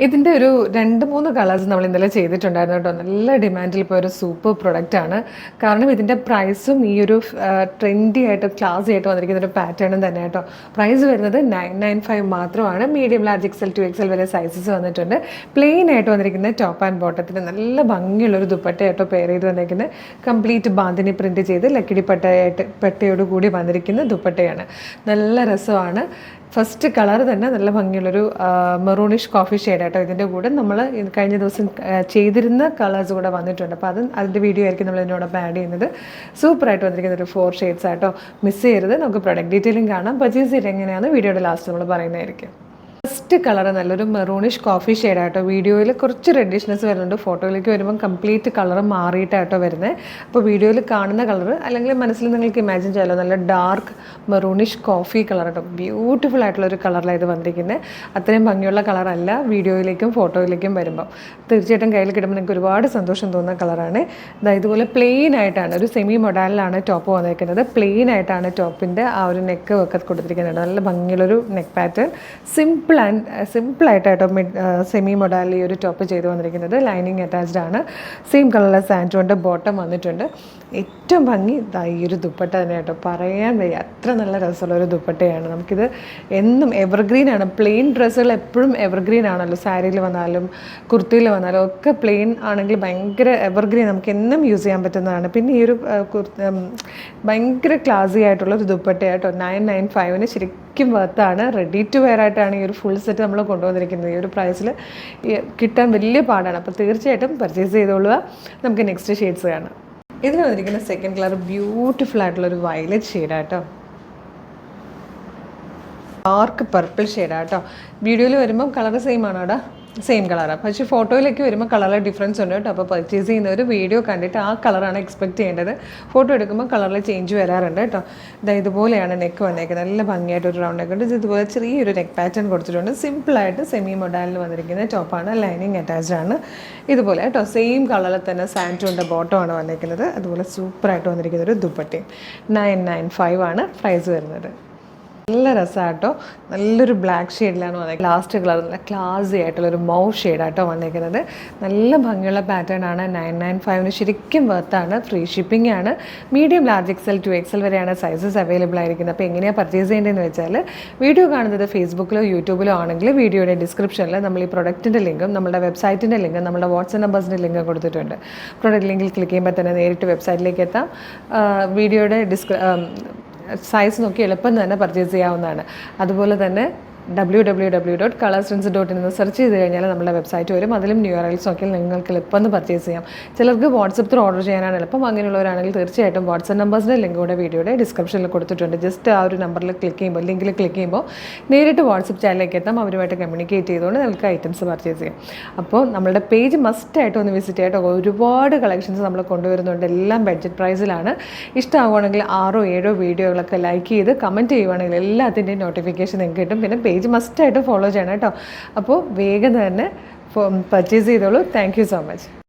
ഇതിൻ്റെ ഒരു 2-3 കളേഴ്സ് നമ്മൾ ഇന്നലെ ചെയ്തിട്ടുണ്ടായിരുന്നു കേട്ടോ. നല്ല ഡിമാൻഡിൽ ഇപ്പോൾ ഒരു സൂപ്പർ പ്രൊഡക്റ്റാണ്. കാരണം ഇതിൻ്റെ പ്രൈസും ഈ ഒരു ട്രെൻഡി ആയിട്ട് ക്ലാസി ആയിട്ട് വന്നിരിക്കുന്ന ഒരു പാറ്റേണും തന്നെ കേട്ടോ. പ്രൈസ് വരുന്നത് 995 മാത്രമാണ്. Medium large XL to XL വരെ സൈസസ് വന്നിട്ടുണ്ട്. പ്ലെയിൻ ആയിട്ട് വന്നിരിക്കുന്ന ടോപ്പ് ആൻഡ് ബോട്ടത്തിന് നല്ല ഭംഗിയുള്ളൊരു ദുപ്പട്ടയായിട്ടോ പെയർ ചെയ്ത് വന്നിരിക്കുന്നത്. കംപ്ലീറ്റ് ബാന്തിനി പ്രിൻറ്റ് ചെയ്ത് ലക്കിടി പട്ടയോട് കൂടി വന്നിരിക്കുന്ന ദുപ്പട്ടയാണ്. നല്ല രസമാണ്. ഫസ്റ്റ് കളർ തന്നെ നല്ല ഭംഗിയുള്ളൊരു മെറൂണിഷ് കോഫി ഷെയ്ഡ് ആട്ടോ. ഇതിൻ്റെ കൂടെ നമ്മൾ കഴിഞ്ഞ ദിവസം ചെയ്തിരുന്ന കളേഴ്സ് കൂടെ വന്നിട്ടുണ്ട്. അപ്പോൾ അതിൻ്റെ വീഡിയോ ആയിരിക്കും നമ്മൾ ഇതിനോടൊപ്പം ആഡ് ചെയ്യുന്നത്. സൂപ്പറായിട്ട് വന്നിരിക്കുന്ന ഒരു 4 ഷെയ്ഡ്സ് ആട്ടോ. മിസ് ചെയ്യരുത്. നമുക്ക് പ്രൊഡക്റ്റ് ഡീറ്റെയിലും കാണാം. പർച്ചേസ് ചെയ്ത് എങ്ങനെയാണ് വീഡിയോയുടെ ലാസ്റ്റ് നമ്മൾ പറയുന്നതായിരിക്കും. ഫസ്റ്റ് കളർ നല്ലൊരു മെറൂണിഷ് കോഫി ഷെയ്ഡായിട്ടോ. വീഡിയോയിൽ കുറച്ച് റെഡിഷ്നെസ് വരുന്നുണ്ട്. ഫോട്ടോയിലേക്ക് വരുമ്പം കംപ്ലീറ്റ് കളർ മാറിയിട്ടായിട്ടോ വരുന്നത്. അപ്പോൾ വീഡിയോയിൽ കാണുന്ന കളർ അല്ലെങ്കിൽ മനസ്സിൽ നിങ്ങൾക്ക് ഇമാജിൻ ചെയ്യാമല്ലോ, നല്ല ഡാർക്ക് മെറൂണിഷ് കോഫി കളർ കേട്ടോ. ബ്യൂട്ടിഫുൾ ആയിട്ടുള്ളൊരു കളറിലാണ് ഇത് വന്നിരിക്കുന്നത്. അത്രയും ഭംഗിയുള്ള കളറല്ല വീഡിയോയിലേക്കും ഫോട്ടോയിലേക്കും വരുമ്പം. തീർച്ചയായിട്ടും കയ്യിൽ കിട്ടുമ്പോൾ നിങ്ങൾക്ക് ഒരുപാട് സന്തോഷം തോന്നുന്ന കളറാണ്. ഇതുപോലെ പ്ലെയിൻ ആയിട്ടാണ്, ഒരു സെമി മൊഡാലിലാണ് ടോപ്പ് വന്നിരിക്കുന്നത്. പ്ലെയിൻ ആയിട്ടാണ് ടോപ്പിൻ്റെ ആ ഒരു നെക്ക് ഒക്കെ കൊടുത്തിരിക്കുന്നത്. നല്ല ഭംഗിയുള്ളൊരു നെക്ക് പാറ്റേൺ. സിമ്പിളായിട്ടോ സെമി മൊഡാലി ഒരു ടോപ്പ് ചെയ്ത് വന്നിരിക്കുന്നത്. ലൈനിങ് അറ്റാച്ച്ഡ് ആണ്. സെയിം കളറിലെ സാൻറ്റോൻ്റെ ബോട്ടം വന്നിട്ടുണ്ട്. ഏറ്റവും ഭംഗി ഈ ഒരു ദുപ്പട്ട തന്നെ കേട്ടോ. പറയാൻ വയ്യ, അത്ര നല്ല രസമുള്ള ഒരു ദുപ്പട്ടയാണ്. നമുക്കിത് എന്നും എവർഗ്രീൻ ആണ്. പ്ലെയിൻ ഡ്രസ്സുകൾ എപ്പോഴും എവർഗ്രീൻ ആണല്ലോ. സാരിയിൽ വന്നാലും കുർത്തിയിൽ വന്നാലും ഒക്കെ പ്ലെയിൻ ആണെങ്കിൽ ഭയങ്കര എവർഗ്രീൻ, നമുക്ക് എന്നും യൂസ് ചെയ്യാൻ പറ്റുന്നതാണ്. പിന്നെ ഈ ഒരു ഭയങ്കര ക്ലാസി ആയിട്ടുള്ളൊരു ദുപ്പട്ടയായിട്ടോ. 995 ശരിക്കും വർത്താണ്. റെഡി ടു വെയർ ആയിട്ടാണ് ഈ ഒരു ഫുൾ സെറ്റ് നമ്മൾ കൊണ്ടുവന്നിരിക്കുന്നത്. ഈ ഒരു പ്രൈസിൽ കിട്ടാൻ വലിയ പാടാണ്. അപ്പോൾ തീർച്ചയായിട്ടും പർച്ചേസ് ചെയ്തോളുക. നമുക്ക് നെക്സ്റ്റ് ഷെയ്ഡ്സ് കാണാം. ഇതിൽ വന്നിരിക്കുന്ന സെക്കൻഡ് കളർ ബ്യൂട്ടിഫുൾ ആയിട്ടുള്ളൊരു വയലറ്റ് ഷെയ്ഡാട്ടോ. ഡാർക്ക് പർപ്പിൾ ഷെയ്ഡാട്ടോ. വീഡിയോയിൽ വരുമ്പം കളർ സെയിം ആണോ അവിടെ? സെയിം കളറാണ്. പക്ഷേ ഫോട്ടോയിലേക്ക് വരുമ്പോൾ കളറിൽ ഡിഫറൻസ് ഉണ്ട് കേട്ടോ. അപ്പോൾ പർച്ചേസ് ചെയ്യുന്നവർ വീഡിയോ കണ്ടിട്ട് ആ കളറാണ് എക്സ്പെക്ട് ചെയ്യേണ്ടത്. ഫോട്ടോ എടുക്കുമ്പോൾ കളറിൽ ചേഞ്ച് വരാറുണ്ട് കേട്ടോ. ഇതുപോലെയാണ് നെക്ക് വന്നേക്കുന്നത്. നല്ല ഭംഗിയായിട്ട് ഒരു റൗണ്ട് നെക്ക് ഉണ്ട്. ഇതുപോലെ ചെറിയൊരു നെക്ക് പാറ്റേൺ കൊടുത്തിട്ടുണ്ട്. സിമ്പിളായിട്ട് സെമി മൊഡാലിൽ വന്നിരിക്കുന്ന ടോപ്പാണ്. ലൈനിങ് അറ്റാച്ച്ഡ് ആണ്. ഇതുപോലെ കേട്ടോ. സെയിം കളറിൽ തന്നെ സാൻറ്റോൻ്റെ ബോട്ടമാണ് വന്നിരിക്കുന്നത്. അതുപോലെ സൂപ്പറായിട്ട് വന്നിരിക്കുന്ന ഒരു ദുപ്പട്ടയും. 995 ആണ് പ്രൈസ് വരുന്നത്. നല്ല രസമാട്ടോ. നല്ലൊരു ബ്ലാക്ക് ഷെയ്ഡിലാണ് വന്നേക്കുന്നത്. ലാസ്റ്റ് കളർ നല്ല ക്ലാസി ആയിട്ടുള്ളൊരു മൗ ഷെയ്ഡായിട്ടോ വന്നേക്കുന്നത്. നല്ല ഭംഗിയുള്ള പാറ്റേൺ ആണ്. 995 ശരിക്കും വർത്താണ്. ഫ്രീ ഷിപ്പിംഗ് ആണ്. Medium large XL to XL വരെയാണ് സൈസസ് അവൈലബിൾ ആയിരിക്കുന്നത്. അപ്പോൾ എങ്ങനെയാണ് പർച്ചേസ് ചെയ്യേണ്ടതെന്ന് വെച്ചാൽ, വീഡിയോ കാണുന്നത് ഫേസ്ബുക്കിലോ യൂട്യൂബിലോ ആണെങ്കിൽ വീഡിയോയുടെ ഡിസ്ക്രിപ്ഷനിൽ നമ്മൾ ഈ പ്രൊഡക്റ്റിൻ്റെ ലിങ്കും നമ്മുടെ വെബ്സൈറ്റിൻ്റെ ലിങ്കും നമ്മുടെ വാട്സ്ആപ്പ് നമ്പേഴ്സിൻ്റെ ലിങ്കും കൊടുത്തിട്ടുണ്ട്. പ്രൊഡക്റ്റ് ലിങ്കിൽ ക്ലിക്ക് ചെയ്യുമ്പോൾ തന്നെ നേരിട്ട് വെബ്സൈറ്റിലേക്ക് എത്താം. വീഡിയോയുടെ സൈസ് നോക്കി എളുപ്പം തന്നെ പർച്ചേസ് ചെയ്യാവുന്നതാണ്. അതുപോലെ തന്നെ www.colorstrends.in എന്ന് സെർച്ച് ചെയ്ത് കഴിഞ്ഞാൽ നമ്മുടെ വെബ്സൈറ്റ് വരും. അതിലും URLs നോക്കിയാൽ നിങ്ങൾക്ക് എളുപ്പം പർച്ചേസ് ചെയ്യാം. ചിലർക്ക് വാട്സപ്പ് ത്രൂ ഓർഡർ ചെയ്യാനാണ് എളുപ്പം. അങ്ങനെയുള്ളവരാണെങ്കിൽ തീർച്ചയായിട്ടും വാട്സപ്പ് നമ്പേഴ്സിൻ്റെ ലിങ്ക് കൂടെ വീഡിയോയുടെ ഡിസ്ക്രിപ്ഷനിൽ കൊടുത്തിട്ടുണ്ട്. ജസ്റ്റ് ആ ഒരു നമ്പറിൽ ക്ലിക്ക് ചെയ്യുമ്പോൾ, ലിങ്കിൽ ക്ലിക്ക് ചെയ്യുമ്പോൾ നേരിട്ട് വാട്സപ്പ് ചാനലിലേക്ക് എത്താം. അവരുമായിട്ട് കമ്മ്യൂണിക്കേറ്റ് ചെയ്തുകൊണ്ട് നിങ്ങൾക്ക് ഐറ്റംസ് പർച്ചേസ് ചെയ്യാം. അപ്പോൾ നമ്മുടെ പേജ് മസ്റ്റായിട്ട് ഒന്ന് വിസിറ്റ് ചെയ്യട്ടോ. ഒരുപാട് കളക്ഷൻസ് നമ്മൾ കൊണ്ടുവരുന്നുണ്ട്. എല്ലാം ബഡ്ജറ്റ് പ്രൈസിലാണ്. ഇഷ്ടമാവുകയാണെങ്കിൽ 6-7 വീഡിയോകളൊക്കെ ലൈക്ക് ചെയ്ത് കമൻറ്റ് ചെയ്യുവാണെങ്കിൽ എല്ലാത്തിൻ്റെയും നോട്ടിഫിക്കേഷൻ നിങ്ങൾക്ക് കിട്ടും. പിന്നെ പേജ് മസ്റ്റായിട്ട് ഫോളോ ചെയ്യണം കേട്ടോ. അപ്പോൾ വേഗം തന്നെ പർച്ചേസ് ചെയ്തോളൂ. Thank you so much.